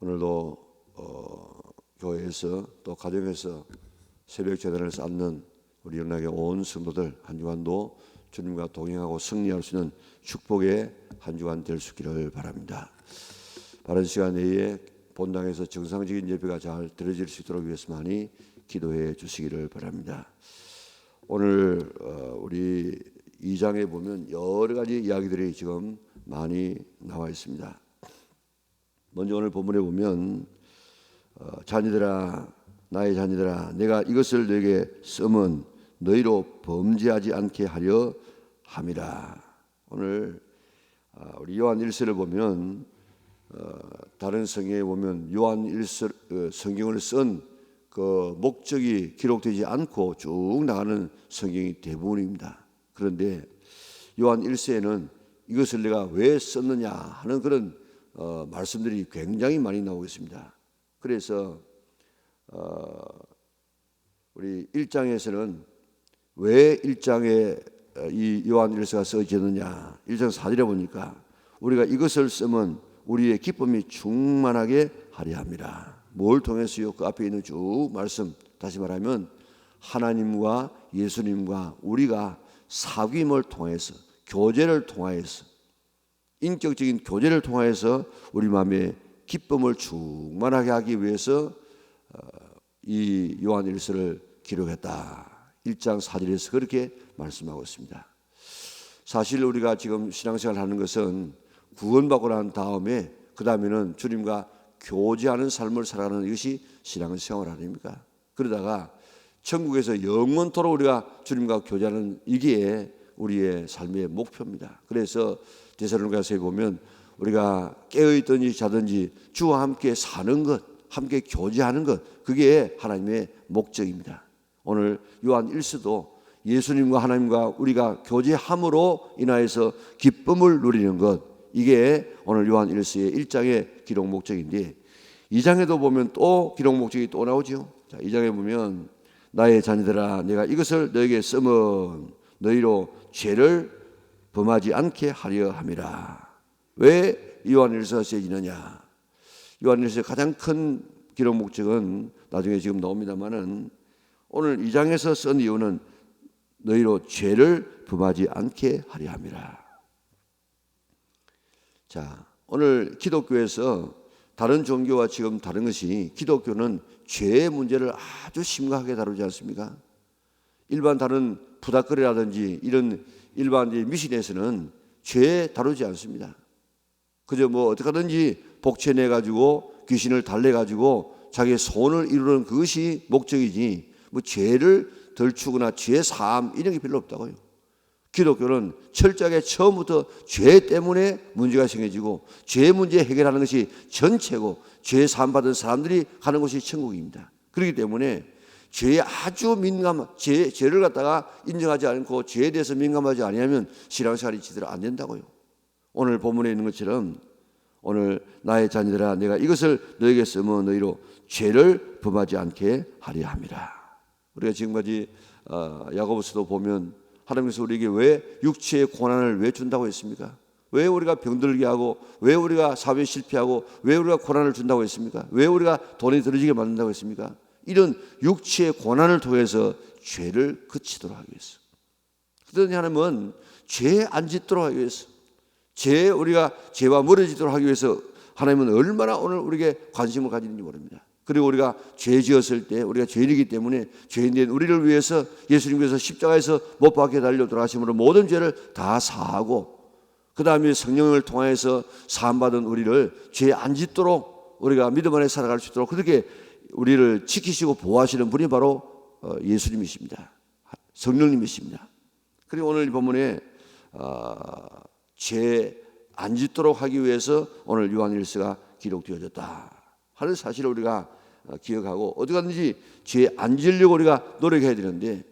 오늘도 교회에서 또 가정에서 새벽 제단을 쌓는 우리 연락의 온 성도들 한 주간도 주님과 동행하고 승리할 수 있는 축복의 한 주간 될 수 있기를 바랍니다. 바른 시간 내에 본당에서 정상적인 예배가 잘 드려질 수 있도록 위해서만이 기도해 주시기를 바랍니다. 오늘 우리 2장에 보면 여러 가지 이야기들이 지금 많이 나와 있습니다. 먼저 오늘 본문에 보면 자녀들아, 나의 자녀들아, 내가 이것을 너에게 쓰면 너희로 범죄하지 않게 하려 함이라. 오늘 우리 요한 1서를 보면 다른 성경에 보면 요한 1서 성경을 쓴 그 목적이 기록되지 않고 쭉 나가는 성경이 대부분입니다. 그런데 요한 1서에는 이것을 내가 왜 썼느냐 하는 그런 말씀들이 굉장히 많이 나오고 있습니다. 그래서 우리 1장에서는 왜 1장에 이 요한 1서가 써졌느냐, 1장 4절에 보니까 우리가 이것을 쓰면 우리의 기쁨이 충만하게 하려 함이라. 뭘 통해서요? 그 앞에 있는 쭉 말씀, 다시 말하면 하나님과 예수님과 우리가 사귐을 통해서, 교제를 통하여서, 인격적인 교제를 통하여서 우리 마음에 기쁨을 충만하게 하기 위해서 이 요한 1서를 기록했다. 1장 4절에서 그렇게 말씀하고 있습니다. 사실 우리가 지금 신앙생활을 하는 것은 구원받고 난 다음에 그 다음에는 주님과 교제하는 삶을 살아가는 이것이 신앙생활 아닙니까? 그러다가 천국에서 영원토록 우리가 주님과 교제하는 이게 우리의 삶의 목표입니다. 그래서 데살로니가서에 보면 우리가 깨어있든지 자든지 주와 함께 사는 것, 함께 교제하는 것, 그게 하나님의 목적입니다. 오늘 요한 1서도 예수님과 하나님과 우리가 교제함으로 인하여서 기쁨을 누리는 것, 이게 오늘 요한 1서의 1장의 기록 목적인데 2장에도 보면 또 기록 목적이 또 나오죠. 자, 2장에 보면 나의 자녀들아, 내가 이것을 너에게 쓰면 너희로 죄를 범하지 않게 하려 함이라. 왜 요한 1서가 쓰여지느냐? 요한 1서의 가장 큰 기록 목적은 나중에 지금 나옵니다만은 오늘 2장에서 쓴 이유는 너희로 죄를 범하지 않게 하려 함이라. 자, 오늘 기독교에서 다른 종교와 지금 다른 것이 기독교는 죄의 문제를 아주 심각하게 다루지 않습니까? 일반 다른 부닥거리라든지 이런 일반 미신에서는 죄 다루지 않습니다. 그저 뭐 어떻게 하든지 복채내 가지고 귀신을 달래 가지고 자기의 소원을 이루는 그것이 목적이지 뭐 죄를 덜 추거나 죄 사함 이런 게 별로 없다고요. 기독교는 철저하게 처음부터 죄 때문에 문제가 생겨지고 죄 문제 해결하는 것이 전체고 죄 사함 받은 사람들이 가는 곳이 천국입니다. 그렇기 때문에 죄에 아주 죄를 갖다가 인정하지 않고 죄에 대해서 민감하지 아니하면 신앙생활이 제대로 안 된다고요. 오늘 본문에 있는 것처럼 오늘 나의 자녀들아, 내가 이것을 너에게 쓰면 너희로 죄를 범하지 않게 하려 함이라. 우리가 지금까지 야고보서도 보면 하나님께서 우리에게 왜 육체의 고난을 왜 준다고 했습니까? 왜 우리가 병들게 하고, 왜 우리가 사회에 실패하고, 왜 우리가 고난을 준다고 했습니까? 왜 우리가 돈이 들어지게 만든다고 했습니까? 이런 육체의 고난을 통해서 죄를 그치도록 하기 위해서. 그러니 하나님은 죄 안 짓도록 하기 위해서, 우리가 죄와 멀어지도록 하기 위해서 하나님은 얼마나 오늘 우리에게 관심을 가지는지 모릅니다. 그리고 우리가 죄 지었을 때 우리가 죄인이기 때문에 죄인된 우리를 위해서 예수님께서 십자가에서 못 박혀 달려 돌아가심으로 모든 죄를 다 사하고 그 다음에 성령을 통해서 사함받은 우리를 죄 안 짓도록 우리가 믿음 안에 살아갈 수 있도록 그렇게 우리를 지키시고 보호하시는 분이 바로 예수님이십니다. 성령님이십니다. 그리고 오늘 이 본문에 죄 안 짓도록 하기 위해서 오늘 요한 1서가 기록되어졌다 하는 사실을 우리가 기억하고 어디 가든지 죄 안 지으려고 우리가 노력해야 되는데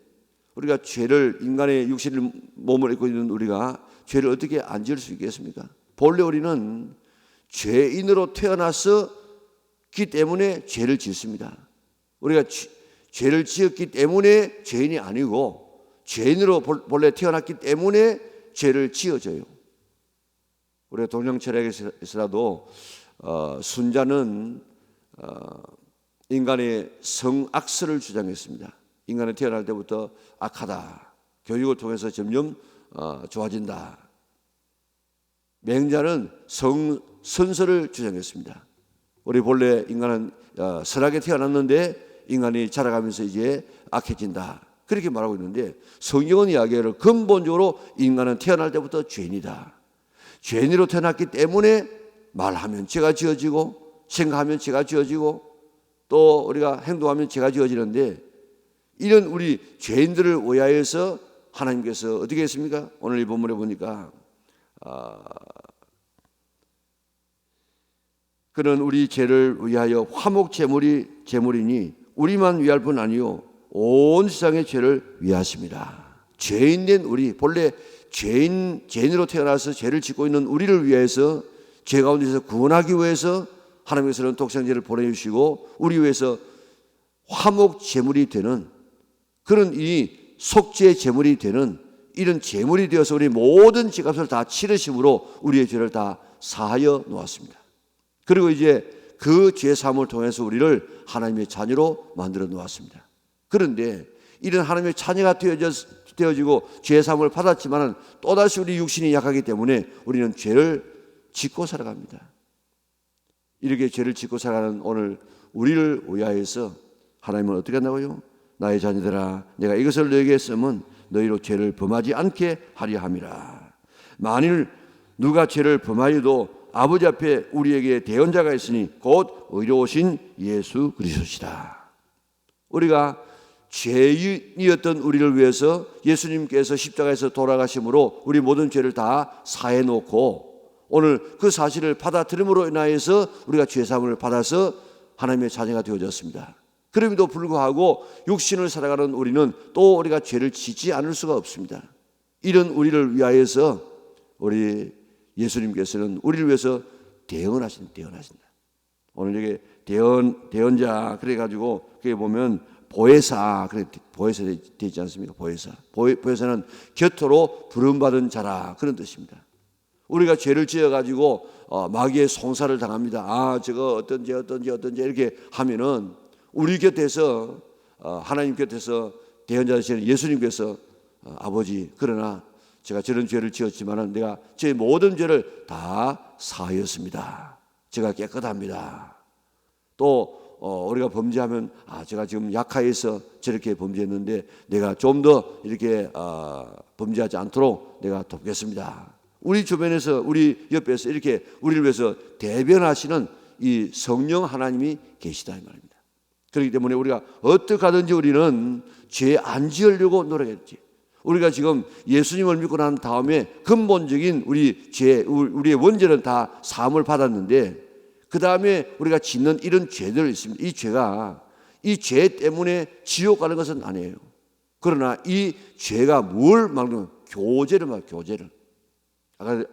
우리가 죄를 인간의 육신을 몸을 입고 있는 우리가 죄를 어떻게 안 지을 수 있겠습니까? 본래 우리는 죄인으로 태어났기 때문에 죄를 짓습니다. 우리가 죄를 지었기 때문에 죄인이 아니고 죄인으로 본래 태어났기 때문에 죄를 지어져요. 우리가 동양 철학에서라도 순자는 인간의 성악설을 주장했습니다. 인간은 태어날 때부터 악하다. 교육을 통해서 점점 좋아진다. 맹자는 성선설을 주장했습니다. 우리 본래 인간은 선하게 태어났는데 인간이 자라가면서 이제 악해진다. 그렇게 말하고 있는데 성경은 이야기를 근본적으로 인간은 태어날 때부터 죄인이다. 죄인으로 태어났기 때문에 말하면 죄가 지어지고 생각하면 죄가 지어지고 또 우리가 행동하면 죄가 지어지는데 이런 우리 죄인들을 위하여서 하나님께서 어떻게 했습니까? 오늘 이 본문에 보니까 그는 우리 죄를 위하여 화목 제물이니 우리만 위할 뿐 아니요 온 세상의 죄를 위하십니다. 죄인된 우리 본래 죄인으로 태어나서 죄를 짓고 있는 우리를 위해서 죄 가운데서 구원하기 위해서 하나님께서는 독생자를 보내주시고 우리 위해서 화목 제물이 되는 그런 이 속죄 제물이 되는 이런 제물이 되어서 우리 모든 죄값을 다 치르심으로 우리의 죄를 다 사하여 놓았습니다. 그리고 이제 그 죄 사함을 통해서 우리를 하나님의 자녀로 만들어 놓았습니다. 그런데 이런 하나님의 자녀가 되어지고 죄 사함을 받았지만 또다시 우리 육신이 약하기 때문에 우리는 죄를 짓고 살아갑니다. 이렇게 죄를 짓고 살아가는 오늘 우리를 위하여서 하나님은 어떻게 한다고요? 나의 자녀들아 내가 이것을 너에게 했으면 너희로 죄를 범하지 않게 하려 함이라. 만일 누가 죄를 범하여도 아버지 앞에 우리에게 대언자가 있으니 곧 의로우신 예수 그리스도시다. 우리가 죄인이었던 우리를 위해서 예수님께서 십자가에서 돌아가심으로 우리 모든 죄를 다 사해 놓고 오늘 그 사실을 받아들임으로 인하여서 우리가 죄사함을 받아서 하나님의 자녀가 되어졌습니다. 그럼에도 불구하고 육신을 살아가는 우리는 또 우리가 죄를 짓지 않을 수가 없습니다. 이런 우리를 위하여서 우리 예수님께서는 우리를 위해서 대언하신다. 오늘 여기 대언자 그래가지고 그게 보면 보혜사 그래 보혜사 되지 않습니까? 보혜사는 곁으로 부름받은 자라 그런 뜻입니다. 우리가 죄를 지어가지고 마귀의 송사를 당합니다. 저거 어떤 죄 이렇게 하면은 우리 곁에서 하나님 곁에서 대언자 되시는 예수님께서 아버지 그러나 제가 저런 죄를 지었지만은 내가 제 모든 죄를 다 사하였습니다. 제가 깨끗합니다. 또 우리가 범죄하면 제가 지금 약하여서 저렇게 범죄했는데 내가 좀 더 이렇게 범죄하지 않도록 내가 돕겠습니다. 우리 주변에서 우리 옆에서 이렇게 우리를 위해서 대변하시는 이 성령 하나님이 계시다 이 말입니다. 그렇기 때문에 우리가 어떻게 하든지 우리는 죄 안 지으려고 노력했지. 우리가 지금 예수님을 믿고 난 다음에 근본적인 우리의 원죄는 다 사함을 받았는데 그 다음에 우리가 짓는 이런 죄들이 있습니다. 이 죄 때문에 지옥 가는 것은 아니에요. 그러나 이 죄가 뭘 말하는 교제를 말해요. 교제를.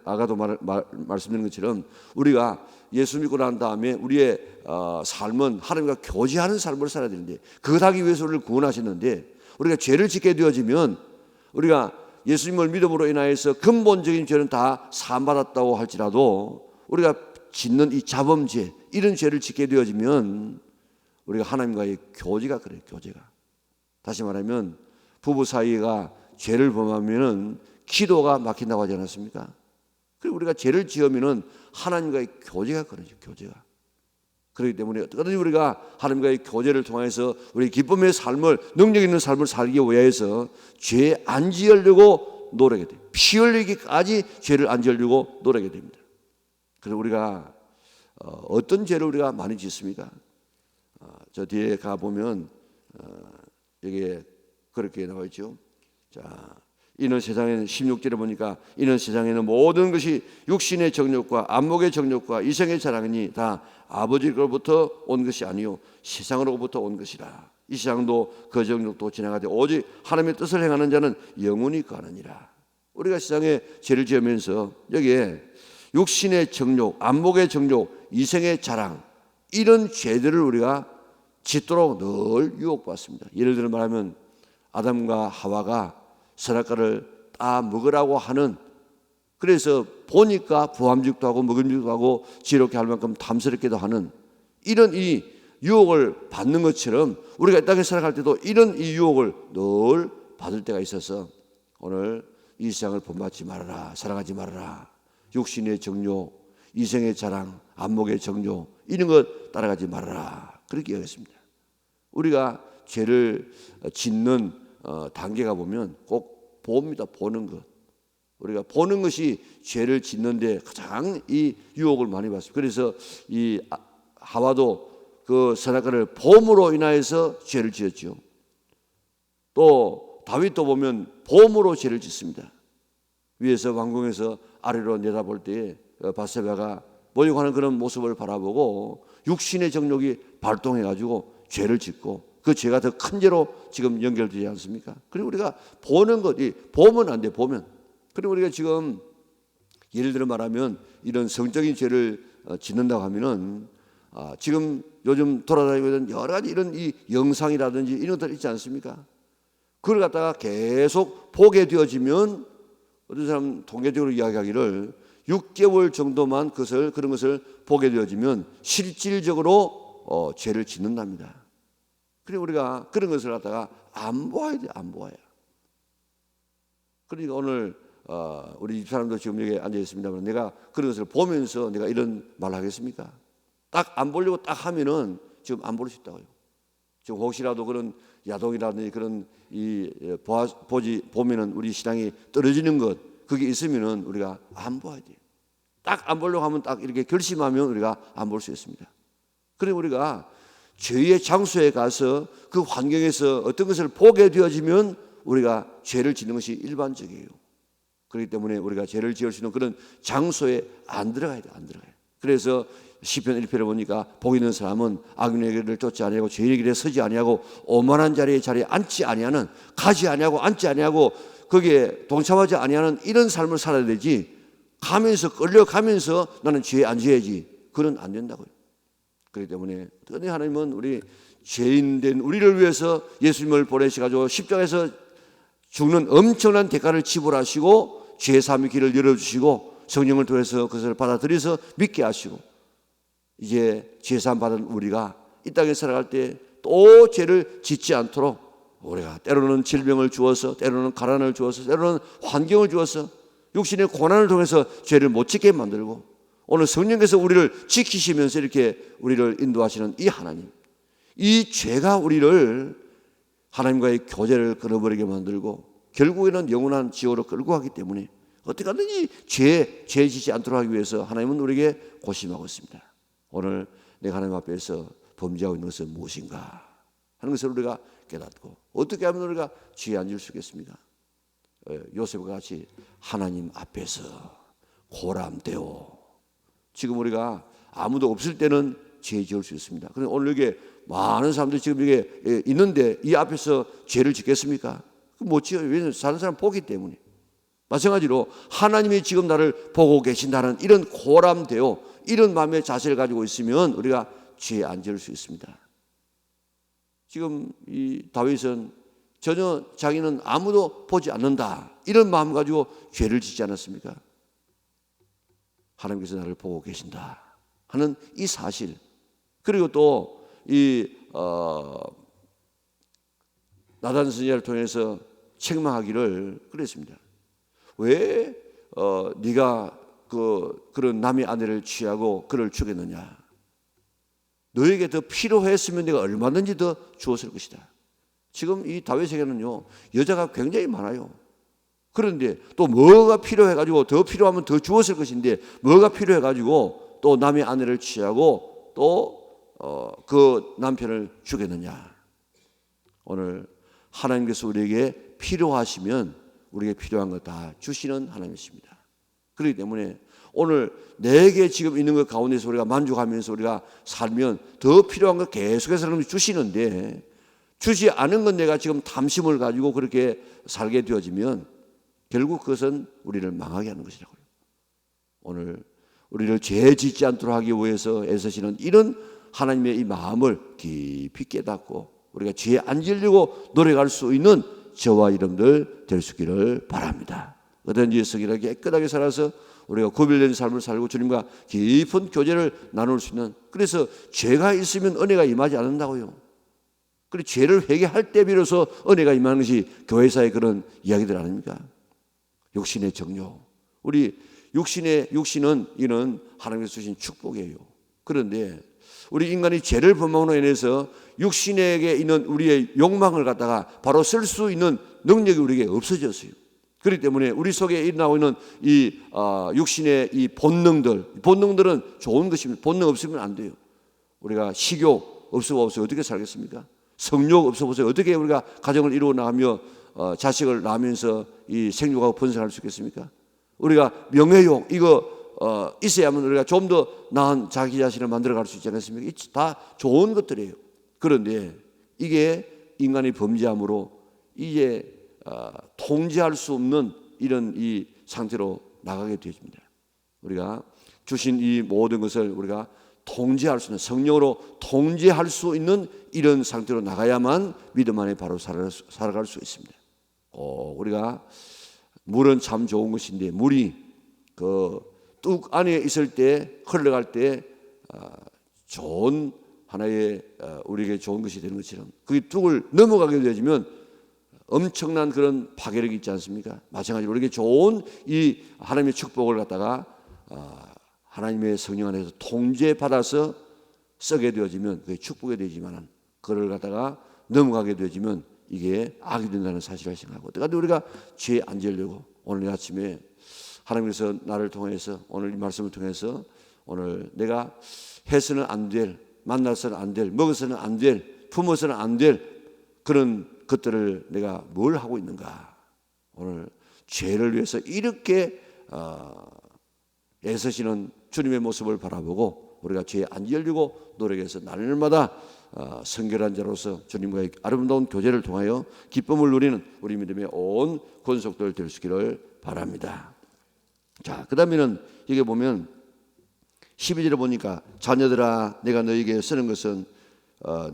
아까도 말씀드린 것처럼 우리가 예수 믿고 난 다음에 우리의 삶은 하나님과 교제하는 삶을 살아야 되는데 그것 하기 위해서 우리를 구원하셨는데 우리가 죄를 짓게 되어지면 우리가 예수님을 믿음으로 인하여서 근본적인 죄는 다 사함받았다고 할지라도 우리가 짓는 이 자범죄 이런 죄를 짓게 되어지면 우리가 하나님과의 교제가 그래요. 교제가. 다시 말하면 부부 사이가 죄를 범하면은 기도가 막힌다고 하지 않았습니까? 그리고 우리가 죄를 지으면은 하나님과의 교제가 그러죠. 교제가. 그렇기 때문에 어떻게든지 우리가 하나님과의 교제를 통해서 우리 기쁨의 삶을 능력 있는 삶을 살기 위해서 죄 안 지으려고 노력해야 돼요. 피 흘리기까지 죄를 안 지으려고 노력해야 됩니다. 그래서 우리가 어떤 죄를 우리가 많이 짓습니까? 저 뒤에 가 보면 여기에 그렇게 나와 있죠. 자, 이는 세상에는 16절에 보니까 이는 세상에는 모든 것이 육신의 정욕과 안목의 정욕과 이성의 자랑이니 다 아버지로부터 온 것이 아니요 세상으로부터 온 것이라. 이 세상도 그 정욕도 지나가되 오직 하나님의 뜻을 행하는 자는 영원히 거하느니라. 우리가 세상에 죄를 지으면서 여기에 육신의 정욕, 안목의 정욕, 이성의 자랑 이런 죄들을 우리가 짓도록 늘 유혹받습니다. 예를 들어 말하면 아담과 하와가 선악과를 따 먹으라고 하는 그래서 보니까 부함직도 하고 먹음직도 하고 지혜롭게 할 만큼 탐스럽게도 하는 이런 이 유혹을 받는 것처럼 우리가 이 땅에 살아갈 때도 이런 이 유혹을 늘 받을 때가 있어서 오늘 이 세상을 본받지 말아라, 사랑하지 말아라. 육신의 정욕, 이생의 자랑, 안목의 정욕 이런 것 따라가지 말아라. 그렇게 이야기했습니다. 우리가 죄를 짓는 단계가 보면 꼭 봅니다. 보는 것. 우리가 보는 것이 죄를 짓는데 가장 이 유혹을 많이 받습니다. 그래서 이 하와도 그 선악과를 봄으로 인하여서 죄를 지었죠. 또 다윗도 보면 봄으로 죄를 짓습니다. 위에서 왕궁에서 아래로 내다볼 때에 바세바가 모욕하는 그런 모습을 바라보고 육신의 정욕이 발동해가지고 죄를 짓고 그 죄가 더 큰 죄로 지금 연결되지 않습니까? 그리고 우리가 보는 것, 보면 안 돼, 보면. 그리고 우리가 지금 예를 들어 말하면 이런 성적인 죄를 짓는다고 하면은 지금 요즘 돌아다니고 있는 여러 가지 이런 이 영상이라든지 이런 것들 있지 않습니까? 그걸 갖다가 계속 보게 되어지면 어떤 사람 통계적으로 이야기하기를 6개월 정도만 그런 것을 보게 되어지면 실질적으로 죄를 짓는답니다. 그리고 우리가 그런 것을 갖다가 안 보아야 돼, 안 보아야. 그러니까 오늘 우리 집사람도 지금 여기 앉아 있습니다만 내가 그런 것을 보면서 내가 이런 말을 하겠습니까? 딱 안 보려고 딱 하면은 지금 안 볼 수 있다고요. 지금 혹시라도 그런 야동이라든지 그런 보면은 우리 신앙이 떨어지는 것 그게 있으면은 우리가 안 봐야 돼요. 딱 안 보려고 하면 딱 이렇게 결심하면 우리가 안 볼 수 있습니다. 그리고 우리가 죄의 장소에 가서 그 환경에서 어떤 것을 보게 되어지면 우리가 죄를 짓는 것이 일반적이에요. 그렇기 때문에 우리가 죄를 지을 수 있는 그런 장소에 안 들어가야 돼요. 안 들어가요. 그래서 시편 1편에 보니까 복 있는 사람은 악인의 길을 쫓지 아니하고 죄의 길에 서지 아니하고 오만한 자리에 앉지 아니하는 가지 아니하고 앉지 아니하고 거기에 동참하지 아니하는 이런 삶을 살아야 되지 가면서 끌려가면서 나는 죄에 앉아야지 그건 안 된다고요. 그렇기 때문에 특히 하나님은 우리 죄인된 우리를 위해서 예수님을 보내셔가지고 십자가에서 죽는 엄청난 대가를 지불하시고 죄 사함의 길을 열어주시고 성령을 통해서 그것을 받아들여서 믿게 하시고 이제 죄 사함 받은 우리가 이 땅에 살아갈 때 또 죄를 짓지 않도록 우리가 때로는 질병을 주어서 때로는 가난을 주어서 때로는 환경을 주어서 육신의 고난을 통해서 죄를 못 짓게 만들고 오늘 성령께서 우리를 지키시면서 이렇게 우리를 인도하시는 이 하나님, 이 죄가 우리를 하나님과의 교제를 끊어버리게 만들고 결국에는 영원한 지옥으로 끌고 가기 때문에 어떻게 하든지 죄 짓지 않도록 하기 위해서 하나님은 우리에게 고심하고 있습니다. 오늘 내가 하나님 앞에서 범죄하고 있는 것은 무엇인가 하는 것을 우리가 깨닫고 어떻게 하면 우리가 죄에 앉을 수 있겠습니까? 요셉과 같이 하나님 앞에서 고람되어 지금 우리가 아무도 없을 때는 죄 지을 수 있습니다. 그런데 오늘 여기에 많은 사람들이 지금 여기에 있는데 이 앞에서 죄를 짓겠습니까? 못 지어요. 왜냐하면 다른 사람 보기 때문에. 마찬가지로 하나님이 지금 나를 보고 계신다는 이런 고람되어 이런 마음의 자세를 가지고 있으면 우리가 죄에 안 지을 수 있습니다. 지금 이 다윗은 전혀 자기는 아무도 보지 않는다 이런 마음 가지고 죄를 짓지 않았습니까? 하나님께서 나를 보고 계신다 하는 이 사실 그리고 또 이 나단 선지자를 통해서 책망하기를 그랬습니다. 왜 네가 그런 남의 아내를 취하고 그를 죽였느냐? 너에게 더 필요했으면 내가 얼마든지 더 주었을 것이다. 지금 이 다윗에게는요 여자가 굉장히 많아요. 그런데 또 뭐가 필요해가지고 더 필요하면 더 주었을 것인데 뭐가 필요해가지고 또 남의 아내를 취하고 또 그 남편을 죽였느냐? 오늘 하나님께서 우리에게 필요하시면 우리에게 필요한 것 다 주시는 하나님이십니다. 그렇기 때문에 오늘 내게 지금 있는 것 가운데서 우리가 만족하면서 우리가 살면 더 필요한 것 계속해서 하나님이 주시는데 주지 않은 건 내가 지금 탐심을 가지고 그렇게 살게 되어지면 결국 그것은 우리를 망하게 하는 것이라고요. 오늘 우리를 죄 짓지 않도록 하기 위해서 애쓰시는 이런 하나님의 이 마음을 깊이 깨닫고 우리가 죄에 안 지려고 노력할 수 있는 저와 여러분들 될 수 있기를 바랍니다. 어떤지 성결하게 깨끗하게 살아서 우리가 구별된 삶을 살고 주님과 깊은 교제를 나눌 수 있는, 그래서 죄가 있으면 은혜가 임하지 않는다고요. 그리고 죄를 회개할 때 비로소 은혜가 임하는 것이 교회사의 그런 이야기들 아닙니까? 육신의 정욕, 우리 육신은 이는 하나님께서 주신 축복이에요. 그런데 우리 인간이 죄를 범함으로 인해서 육신에게 있는 우리의 욕망을 갖다가 바로 쓸 수 있는 능력이 우리에게 없어졌어요. 그렇기 때문에 우리 속에 일어나고 있는 이 육신의 이 본능들은 좋은 것입니다. 본능 없으면 안 돼요. 우리가 식욕 없어서 어떻게 살겠습니까? 성욕 없어서 어떻게 우리가 가정을 이루어 나가며 자식을 낳으면서 이 생육하고 번성할 수 있겠습니까? 우리가 명예욕 이거 있어야만 우리가 좀 더 나은 자기 자신을 만들어갈 수 있지 않겠습니까? 다 좋은 것들이에요. 그런데 이게 인간이 범죄함으로 이제 통제할 수 없는 이런 이 상태로 나가게 되어집니다. 우리가 주신 이 모든 것을 우리가 통제할 수 있는, 성령으로 통제할 수 있는 이런 상태로 나가야만 믿음 안에 바로 살아갈 수 있습니다. 우리가 물은 참 좋은 것인데 물이 그 뚝 안에 있을 때 흘러갈 때 좋은 하나의 우리에게 좋은 것이 되는 것처럼 그 뚝을 넘어가게 되어지면 엄청난 그런 파괴력이 있지 않습니까? 마찬가지로 우리에게 좋은 이 하나님의 축복을 갖다가 하나님의 성령 안에서 통제받아서 쓰게 되어지면 그게 축복이 되지만 그걸 갖다가 넘어가게 되어지면 이게 악이 된다는 사실을 생각하고, 그런데 우리가 죄에 안 지으려고 오늘 아침에 하나님께서 나를 통해서 오늘 이 말씀을 통해서 오늘 내가 해서는 안 될, 만나서는 안 될, 먹어서는 안 될, 품어서는 안 될 그런 것들을 내가 뭘 하고 있는가. 오늘 죄를 위해서 이렇게 애쓰시는 주님의 모습을 바라보고 우리가 죄에 안 지으려고 노력해서 날마다 성결한 자로서 주님과의 아름다운 교제를 통하여 기쁨을 누리는 우리 믿음의 온 권속들 될 수 있기를 바랍니다. 자, 그 다음에는 이게 보면 12절에 보니까 자녀들아 내가 너희에게 쓰는 것은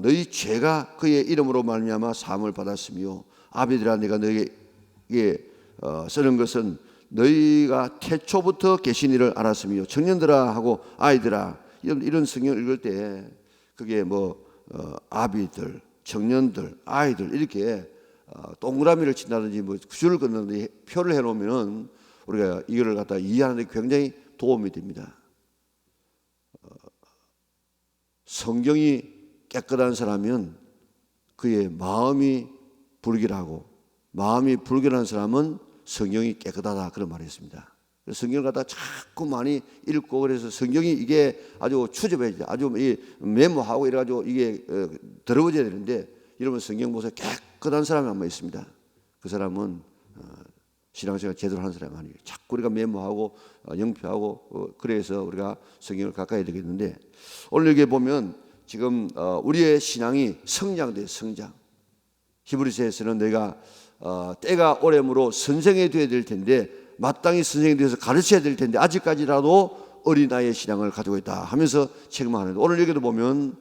너희 죄가 그의 이름으로 말미암아 사함을 받았으며 아비들아 내가 너희에게 쓰는 것은 너희가 태초부터 계신 이를 알았으며 청년들아 하고 아이들아 이런 성경 읽을 때 그게 아비들, 청년들, 아이들 이렇게 동그라미를 친다든지 줄을 긋는다든지 표를 해놓으면은 우리가 이거를 갖다 이해하는 데 굉장히 도움이 됩니다. 성경이 깨끗한 사람은 그의 마음이 불결하고 마음이 불결한 사람은 성경이 깨끗하다 그런 말이 있습니다. 성경을 갖다 자꾸 많이 읽고 그래서 성경이 이게 아주 추접해야지 아주 메모하고 이래가지고 이게 더러워져야 되는데 이러면 성경 보세요. 깨끗한 사람이 한 명 있습니다. 그 사람은 신앙생활 제대로 하는 사람이 아니에요. 자꾸 우리가 메모하고 영표하고 그래서 우리가 성경을 가까이 되겠는데 오늘 여기에 보면 지금 우리의 신앙이 성장돼요. 성장. 히브리서에서는 내가 때가 오래므로 선생이 되어야 될 텐데 마땅히 선생이 되어서 가르쳐야 될 텐데 아직까지라도 어린아이의 신앙을 가지고 있다 하면서 책망하는데 오늘 여기도 보면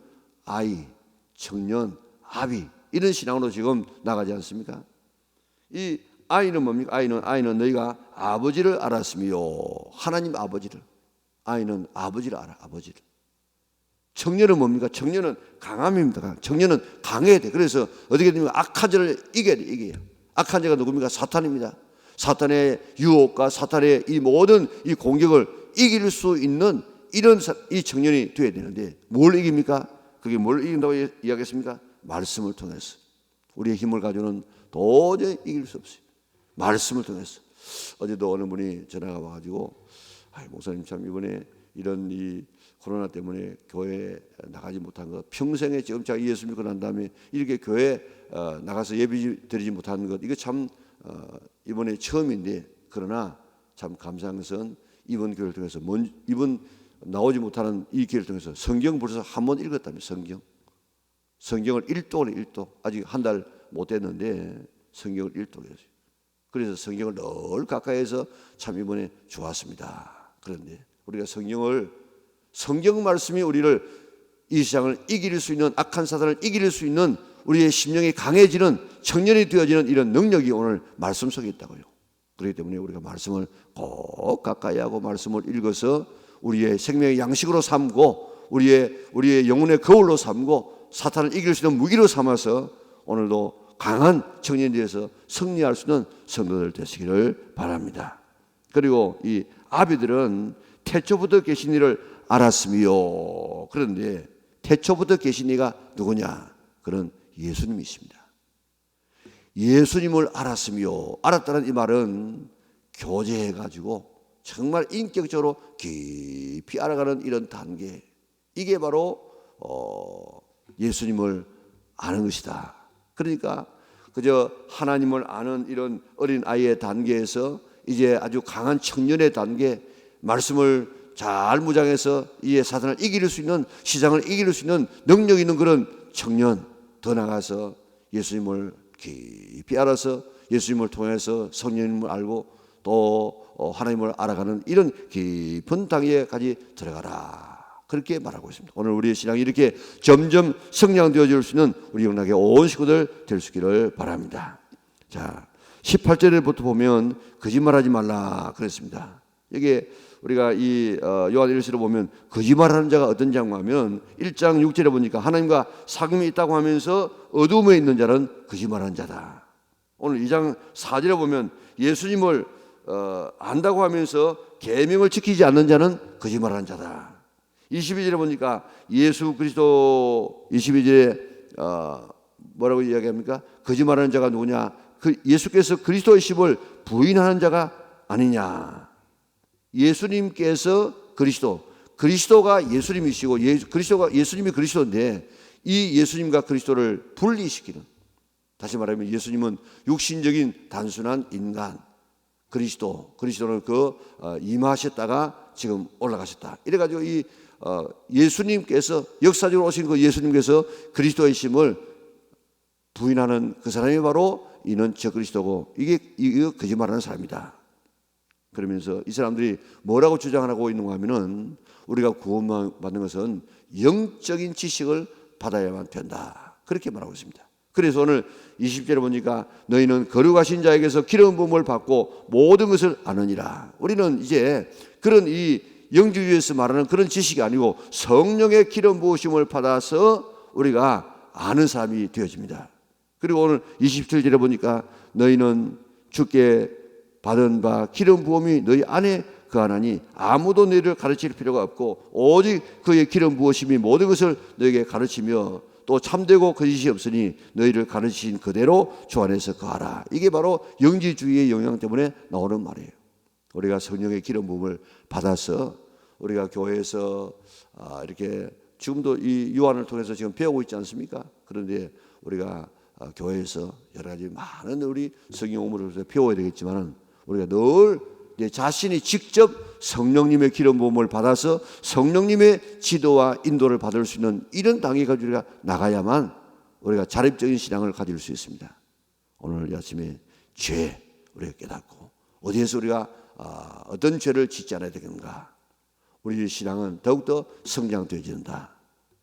아이, 청년, 아비 이런 신앙으로 지금 나가지 않습니까? 이 아이는 뭡니까? 아이는 너희가 아버지를 알았으며 하나님 아버지를 아이는 아버지를 알아. 아버지를. 청년은 뭡니까? 청년은 강함입니다. 청년은 강해야 돼. 그래서 어떻게 되면 악한 자를 이겨야 돼. 이겨야. 악한 자가 누굽니까? 사탄입니다. 사탄의 유혹과 사탄의 이 모든 이 공격을 이길 수 있는 이런 이 청년이 되어야 되는데 뭘 이깁니까? 그게 뭘 이긴다고 이야기했습니까? 말씀을 통해서. 우리의 힘을 가지고는 도저히 이길 수 없어요. 말씀을 통해서. 어제도 어느 분이 전화가 와가지고 목사님 참 이번에 이런 이 코로나 때문에 교회에 나가지 못한 것 평생에 지금 제가 예수 믿고 난 다음에 이렇게 교회에 나가서 예배 드리지 못하는 것 이거 참 이번에 처음인데 그러나 참 감사한 것은 이번 교회를 통해서 이번 나오지 못하는 이 기회를 통해서 성경 벌써 한 번 읽었다며. 성경을 1독을 아직 한 달 못 됐는데 성경을 1독했어요. 그래서 성경을 늘 가까이에서 참 이번에 좋았습니다. 그런데 우리가 성경 말씀이 우리를 이 세상을 이길 수 있는 악한 사단을 이길 수 있는 우리의 심령이 강해지는 청년이 되어지는 이런 능력이 오늘 말씀 속에 있다고요. 그렇기 때문에 우리가 말씀을 꼭 가까이 하고 말씀을 읽어서 우리의 생명의 양식으로 삼고 우리의 영혼의 거울로 삼고 사탄을 이길 수 있는 무기로 삼아서 오늘도 강한 청년이 되어서 승리할 수 있는 성도들 되시기를 바랍니다. 그리고 이 아비들은 태초부터 계신 이를 알았으며, 그런데 태초부터 계신 이가 누구냐? 그는 예수님이십니다. 예수님을 알았으며, 알았다는 이 말은 교제해가지고 정말 인격적으로 깊이 알아가는 이런 단계, 이게 바로 예수님을 아는 것이다. 그러니까 그저 하나님을 아는 이런 어린 아이의 단계에서 이제 아주 강한 청년의 단계, 말씀을 잘 무장해서 이에 사탄을 이길 수 있는, 시장을 이길 수 있는 능력 있는 그런 청년, 더 나가서 예수님을 깊이 알아서 예수님을 통해서 성령님을 알고 또 하나님을 알아가는 이런 깊은 단계까지 들어가라, 그렇게 말하고 있습니다. 오늘 우리의 신앙이 이렇게 점점 성장되어질 수 있는 우리 영락의 온 식구들 될 수 있기를 바랍니다. 자, 18절부터 보면 거짓말하지 말라 그랬습니다. 여기에 우리가 이 요한 1서를 보면 거짓말하는 자가 어떤 자인가 하면 1장 6절에 보니까 하나님과 사귐이 있다고 하면서 어둠에 있는 자는 거짓말하는 자다. 오늘 2장 4절에 보면 예수님을 안다고 하면서 계명을 지키지 않는 자는 거짓말하는 자다. 22절에 보니까 예수 그리스도 22절에 뭐라고 이야기합니까? 거짓말하는 자가 누구냐? 예수께서 그리스도이심을 부인하는 자가 아니냐. 예수님께서 그리스도가 예수님이시고 예수님이 그리스도인데 이 예수님과 그리스도를 분리시키는, 다시 말하면 예수님은 육신적인 단순한 인간, 그리스도는 임하셨다가 지금 올라가셨다. 이래가지고 이 예수님께서 역사적으로 오신 그 예수님께서 그리스도이심을 부인하는 그 사람이 바로 이는 저 그리스도고 이게 거짓말하는 사람이다. 그러면서 이 사람들이 뭐라고 주장하고 있는가 하면은 우리가 구원받는 것은 영적인 지식을 받아야만 된다, 그렇게 말하고 있습니다. 그래서 오늘 20절에 보니까 너희는 거룩하신 자에게서 기름 부음을 받고 모든 것을 아느니라. 우리는 이제 그런 이 영주주의에서 말하는 그런 지식이 아니고 성령의 기름 부으심을 받아서 우리가 아는 사람이 되어집니다. 그리고 오늘 27절에 보니까 너희는 주께 받은 바 기름 부음이 너희 안에 거하나니 아무도 너희를 가르칠 필요가 없고 오직 그의 기름 부으심이 모든 것을 너희에게 가르치며 또 참되고 거짓이 없으니 너희를 가르치신 그대로 주 안에서 거하라. 이게 바로 영지주의의 영향 때문에 나오는 말이에요. 우리가 성령의 기름 부음을 받아서 우리가 교회에서 이렇게 지금도 이 요한을 통해서 지금 배우고 있지 않습니까? 그런데 우리가 교회에서 여러 가지 많은 우리 성경 공부를 배워야 되겠지만 우리가 늘 내 자신이 직접 성령님의 기름 부음을 받아서 성령님의 지도와 인도를 받을 수 있는 이런 단계까지 우리가 나가야만 우리가 자립적인 신앙을 가질 수 있습니다. 오늘 이 아침에 죄 우리가 깨닫고 어디에서 우리가 어떤 죄를 짓지 않아야 되는가, 우리의 신앙은 더욱더 성장되어진다.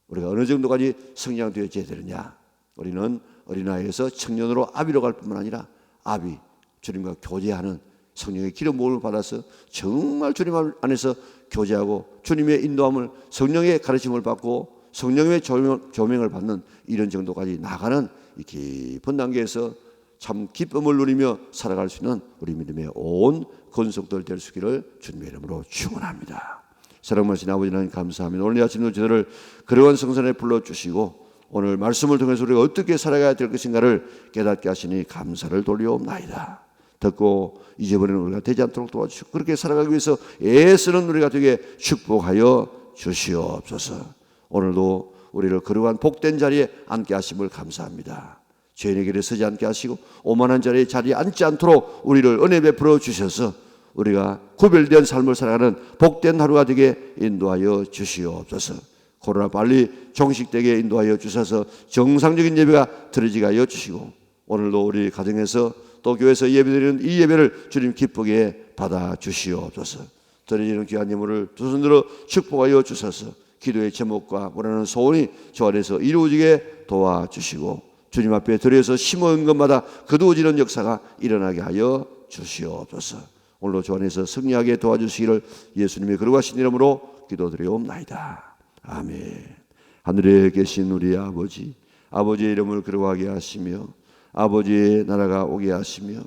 우리가 어느 정도까지 성장되어져야 되느냐, 우리는 어린아이에서 청년으로 아비로 갈 뿐만 아니라 아비 주님과 교제하는 성령의 기름 부음을 받아서 정말 주님 안에서 교제하고 주님의 인도함을, 성령의 가르침을 받고 성령의 조명을 받는 이런 정도까지 나가는 이 깊은 단계에서 참 기쁨을 누리며 살아갈 수 있는 우리 믿음의 온 권속들 될 수 있기를 주님의 이름으로 축원합니다. 사랑하신 아버지 하나님 감사합니다. 오늘 아침도 저희를 거룩한 성전에 불러주시고 오늘 말씀을 통해서 우리가 어떻게 살아가야 될 것인가를 깨닫게 하시니 감사를 돌려옵나이다. 듣고 잊어버리는 우리가 되지 않도록 도와주시고 그렇게 살아가기 위해서 애쓰는 우리가 되게 축복하여 주시옵소서. 오늘도 우리를 거룩한 복된 자리에 앉게 하심을 감사합니다. 죄인의 길에 서지 않게 하시고 오만한 자리에 앉지 않도록 우리를 은혜 베풀어 주셔서 우리가 구별된 삶을 살아가는 복된 하루가 되게 인도하여 주시옵소서. 코로나 빨리 종식되게 인도하여 주셔서 정상적인 예배가 드려지게 하여 주시고 오늘도 우리 가정에서 또 교회에서 예배드리는 이 예배를 주님 기쁘게 받아 주시옵소서. 드려지는 귀한 예물을 두 손들어 축복하여 주셔서 기도의 제목과 원하는 소원이 주 안에서 이루어지게 도와주시고 주님 앞에 드려서 심어온 것마다 거두어지는 역사가 일어나게 하여 주시옵소서. 오늘도 주 안에서 승리하게 도와주시기를 예수님의 거룩하신 이름으로 기도드리옵나이다. 아멘. 하늘에 계신 우리 아버지, 아버지의 이름을 거룩하게 하시며 아버지의 나라가 오게 하시며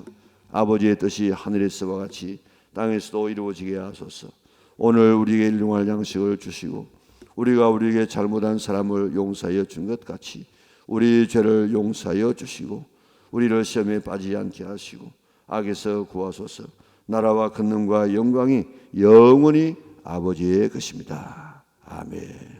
아버지의 뜻이 하늘에서와 같이 땅에서도 이루어지게 하소서. 오늘 우리에게 일용할 양식을 주시고 우리가 우리에게 잘못한 사람을 용서하여 준 것 같이 우리 죄를 용서하여 주시고 우리를 시험에 빠지지 않게 하시고 악에서 구하소서. 나라와 권능과 영광이 영원히 아버지의 것입니다. 아멘.